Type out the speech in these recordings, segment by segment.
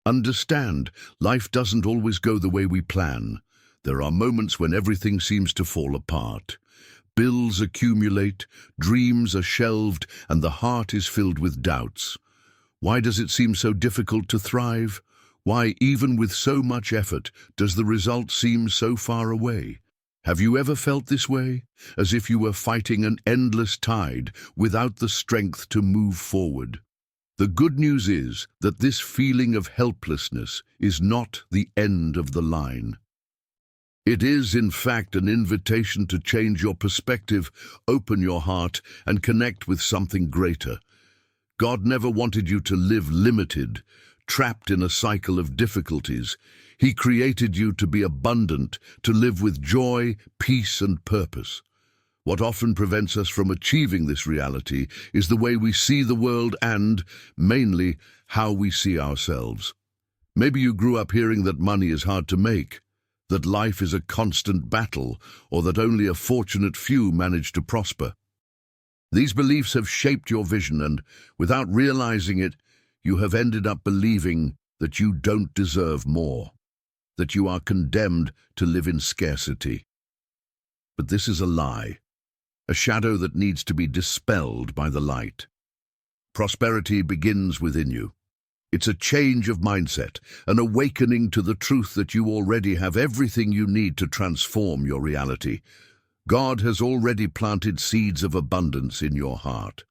Understand, life doesn't always go the way we plan. There are moments when everything seems to fall apart. Bills accumulate, dreams are shelved, and the heart is filled with doubts. Why does it seem so difficult to thrive? Why, even with so much effort, does the result seem so far away? Have you ever felt this way? As if you were fighting an endless tide without the strength to move forward? The good news is that this feeling of helplessness is not the end of the line. It is, in fact, an invitation to change your perspective, open your heart, and connect with something greater. God never wanted you to live limited, trapped in a cycle of difficulties. He created you to be abundant, to live with joy, peace, and purpose. What often prevents us from achieving this reality is the way we see the world and, mainly, how we see ourselves. Maybe you grew up hearing that money is hard to make, that life is a constant battle, or that only a fortunate few manage to prosper. These beliefs have shaped your vision and, without realizing it, you have ended up believing that you don't deserve more, that you are condemned to live in scarcity. But this is a lie, a shadow that needs to be dispelled by the light. Prosperity begins within you. It's a change of mindset, an awakening to the truth that you already have everything you need to transform your reality. God has already planted seeds of abundance in your heart.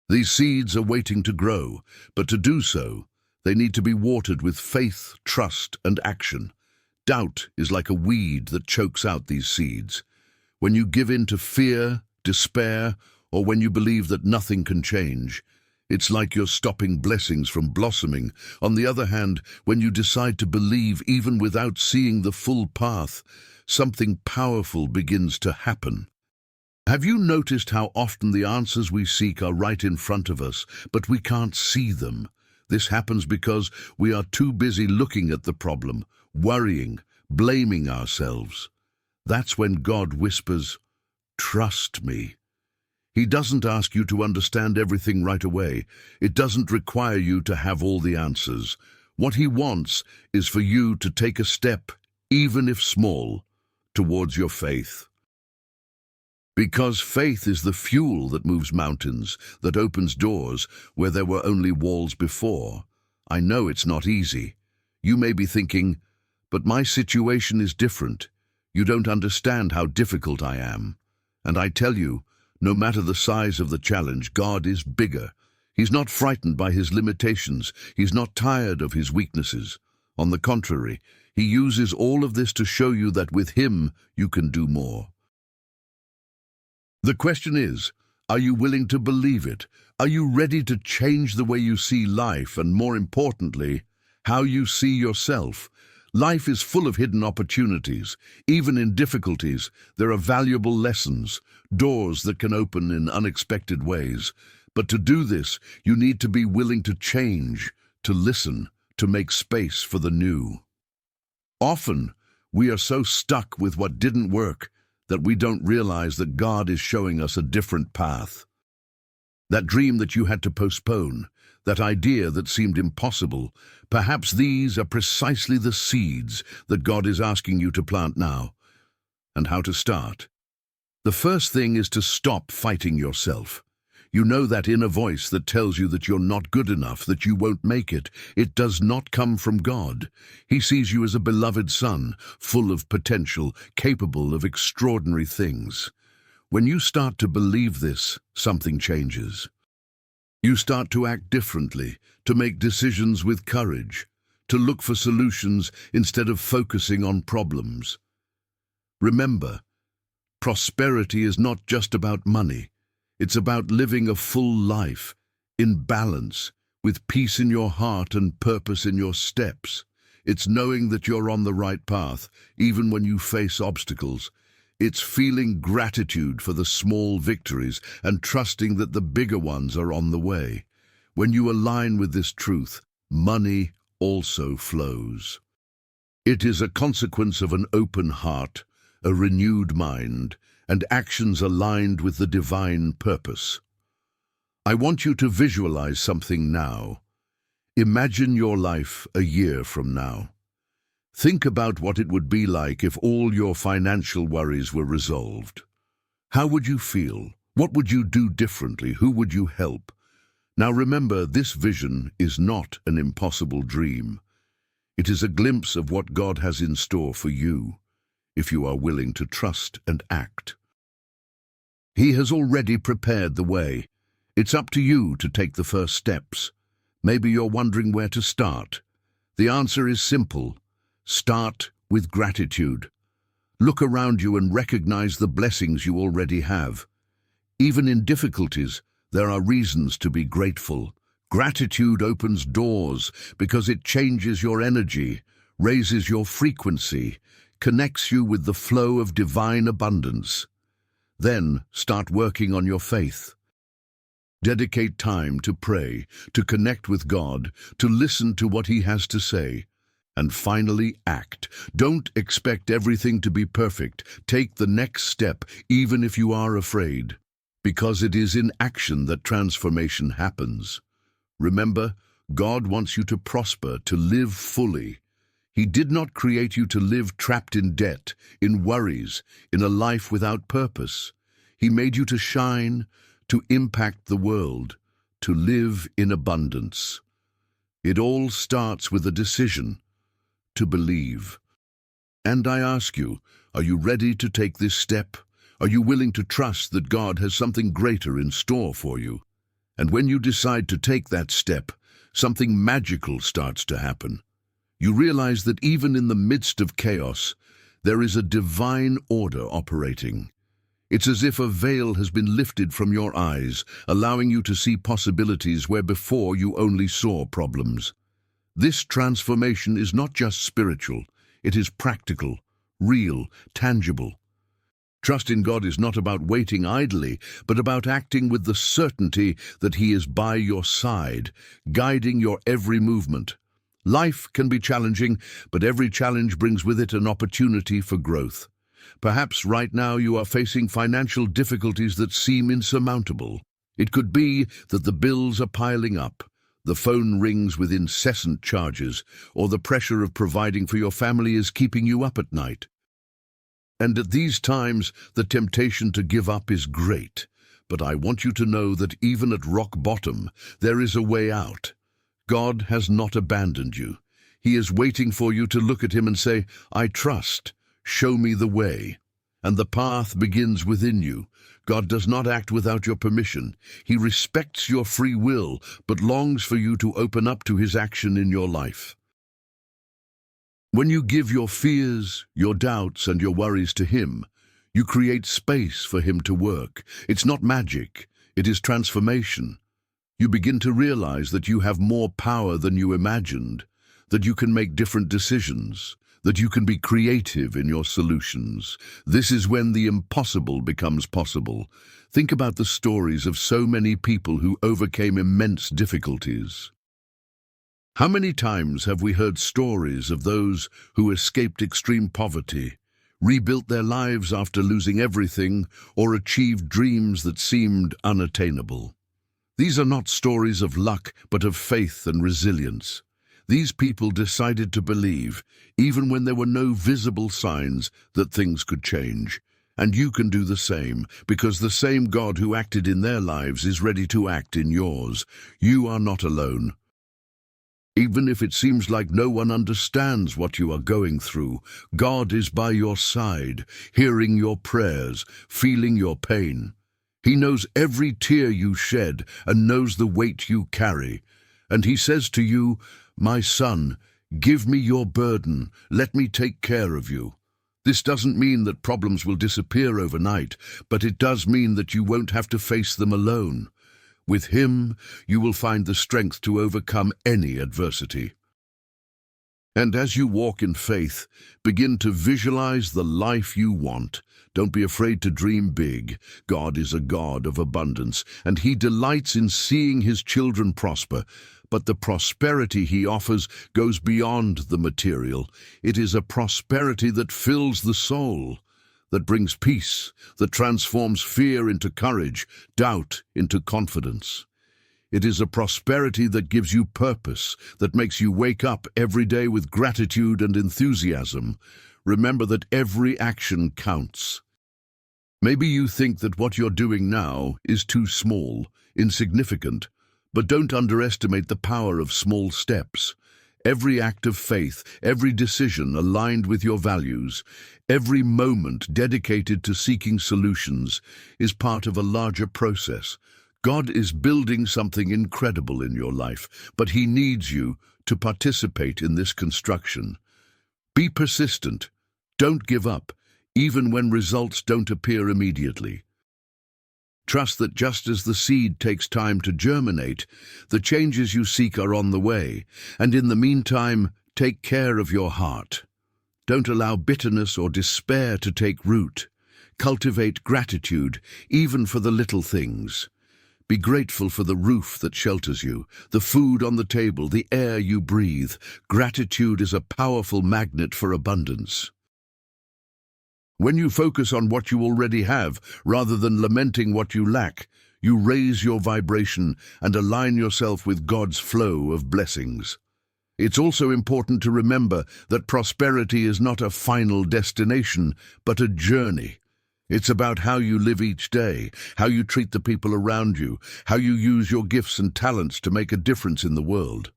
These seeds are waiting to grow, but to do so, they need to be watered with faith, trust, and action. Doubt is like a weed that chokes out these seeds. When you give in to fear, despair, or when you believe that nothing can change, it's like you're stopping blessings from blossoming. On the other hand, when you decide to believe even without seeing the full path, something powerful begins to happen. Have you noticed how often the answers we seek are right in front of us, but we can't see them? This happens because we are too busy looking at the problem, worrying, blaming ourselves. That's when God whispers, "Trust me." He doesn't ask you to understand everything right away. It doesn't require you to have all the answers. What he wants is for you to take a step, even if small, towards your faith. Because faith is the fuel that moves mountains, that opens doors where there were only walls before. I know it's not easy. You may be thinking, but my situation is different. You don't understand how difficult I am. And I tell you, no matter the size of the challenge, God is bigger. He's not frightened by his limitations. He's not tired of his weaknesses. On the contrary, he uses all of this to show you that with him, you can do more. The question is, are you willing to believe it? Are you ready to change the way you see life and, more importantly, how you see yourself? Life is full of hidden opportunities. Even in difficulties, there are valuable lessons, doors that can open in unexpected ways. But to do this, you need to be willing to change, to listen, to make space for the new. Often, we are so stuck with what didn't work that we don't realize that God is showing us a different path. That dream that you had to postpone, that idea that seemed impossible, perhaps these are precisely the seeds that God is asking you to plant now. And how to start? The first thing is to stop fighting yourself. You know that inner voice that tells you that you're not good enough, that you won't make it. It does not come from God. He sees you as a beloved son, full of potential, capable of extraordinary things. When you start to believe this, something changes. You start to act differently, to make decisions with courage, to look for solutions instead of focusing on problems. Remember, prosperity is not just about money. It's about living a full life, in balance, with peace in your heart and purpose in your steps. It's knowing that you're on the right path, even when you face obstacles. It's feeling gratitude for the small victories and trusting that the bigger ones are on the way. When you align with this truth, money also flows. It is a consequence of an open heart, a renewed mind, and actions aligned with the divine purpose. I want you to visualize something now. Imagine your life a year from now. Think about what it would be like if all your financial worries were resolved. How would you feel? What would you do differently? Who would you help? Now remember, this vision is not an impossible dream. It is a glimpse of what God has in store for you, if you are willing to trust and act. He has already prepared the way. It's up to you to take the first steps. Maybe you're wondering where to start. The answer is simple. Start with gratitude. Look around you and recognize the blessings you already have. Even in difficulties, there are reasons to be grateful. Gratitude opens doors because it changes your energy, raises your frequency, connects you with the flow of divine abundance. Then start working on your faith. Dedicate time to pray, to connect with God, to listen to what He has to say. And finally, act. Don't expect everything to be perfect. Take the next step, even if you are afraid, because it is in action that transformation happens. Remember, God wants you to prosper, to live fully. He did not create you to live trapped in debt, in worries, in a life without purpose. He made you to shine, to impact the world, to live in abundance. It all starts with a decision to believe. And I ask you, are you ready to take this step? Are you willing to trust that God has something greater in store for you? And when you decide to take that step, something magical starts to happen. You realize that even in the midst of chaos, there is a divine order operating. It's as if a veil has been lifted from your eyes, allowing you to see possibilities where before you only saw problems. This transformation is not just spiritual, it is practical, real, tangible. Trust in God is not about waiting idly, but about acting with the certainty that He is by your side, guiding your every movement. Life can be challenging, but every challenge brings with it an opportunity for growth. Perhaps right now you are facing financial difficulties that seem insurmountable. It could be that the bills are piling up, the phone rings with incessant charges, or the pressure of providing for your family is keeping you up at night. And at these times, the temptation to give up is great. But I want you to know that even at rock bottom, there is a way out. God has not abandoned you. He is waiting for you to look at Him and say, I trust, show me the way. And the path begins within you. God does not act without your permission. He respects your free will, but longs for you to open up to His action in your life. When you give your fears, your doubts, and your worries to Him, you create space for Him to work. It's not magic, it is transformation. You begin to realize that you have more power than you imagined, that you can make different decisions, that you can be creative in your solutions. This is when the impossible becomes possible. Think about the stories of so many people who overcame immense difficulties. How many times have we heard stories of those who escaped extreme poverty, rebuilt their lives after losing everything, or achieved dreams that seemed unattainable? These are not stories of luck, but of faith and resilience. These people decided to believe, even when there were no visible signs that things could change. And you can do the same, because the same God who acted in their lives is ready to act in yours. You are not alone. Even if it seems like no one understands what you are going through, God is by your side, hearing your prayers, feeling your pain. He knows every tear you shed and knows the weight you carry. And He says to you, my son, give me your burden, let me take care of you. This doesn't mean that problems will disappear overnight, but it does mean that you won't have to face them alone. With Him, you will find the strength to overcome any adversity. And as you walk in faith, begin to visualize the life you want. Don't be afraid to dream big. God is a God of abundance, and He delights in seeing His children prosper. But the prosperity He offers goes beyond the material. It is a prosperity that fills the soul, that brings peace, that transforms fear into courage, doubt into confidence. It is a prosperity that gives you purpose, that makes you wake up every day with gratitude and enthusiasm. Remember that every action counts. Maybe you think that what you're doing now is too small, insignificant, but don't underestimate the power of small steps. Every act of faith, every decision aligned with your values, every moment dedicated to seeking solutions is part of a larger process. God is building something incredible in your life, but He needs you to participate in this construction. Be persistent. Don't give up, even when results don't appear immediately. Trust that just as the seed takes time to germinate, the changes you seek are on the way, and in the meantime, take care of your heart. Don't allow bitterness or despair to take root. Cultivate gratitude, even for the little things. Be grateful for the roof that shelters you, the food on the table, the air you breathe. Gratitude is a powerful magnet for abundance. When you focus on what you already have, rather than lamenting what you lack, you raise your vibration and align yourself with God's flow of blessings. It's also important to remember that prosperity is not a final destination, but a journey. It's about how you live each day, how you treat the people around you, how you use your gifts and talents to make a difference in the world.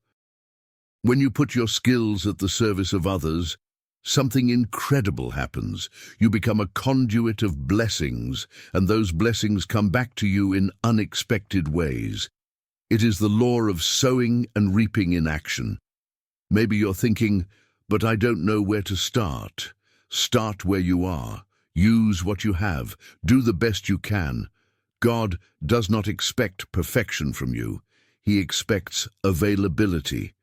When you put your skills at the service of others, something incredible happens. You become a conduit of blessings, and those blessings come back to you in unexpected ways. It is the law of sowing and reaping in action. Maybe you're thinking, but I don't know where to start. Start where you are. Use what you have. Do the best you can. God does not expect perfection from you. He expects availability.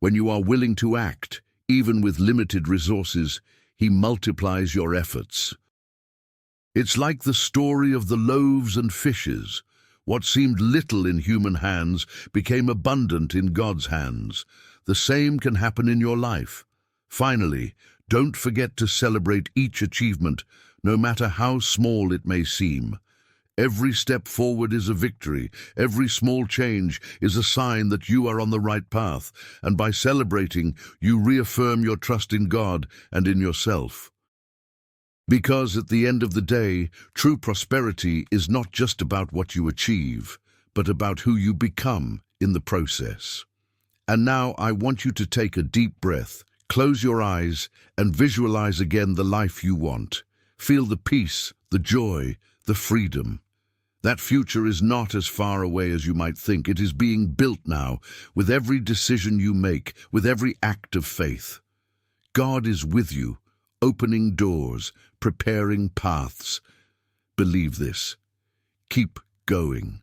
When you are willing to act, even with limited resources, He multiplies your efforts. It's like the story of the loaves and fishes. What seemed little in human hands became abundant in God's hands. The same can happen in your life. Finally, don't forget to celebrate each achievement, no matter how small it may seem. Every step forward is a victory. Every small change is a sign that you are on the right path, and by celebrating, you reaffirm your trust in God and in yourself. Because at the end of the day, true prosperity is not just about what you achieve, but about who you become in the process. And now I want you to take a deep breath, close your eyes, and visualize again the life you want. Feel the peace, the joy, the freedom. That future is not as far away as you might think. It is being built now, with every decision you make, with every act of faith. God is with you, opening doors, preparing paths. Believe this. Keep going.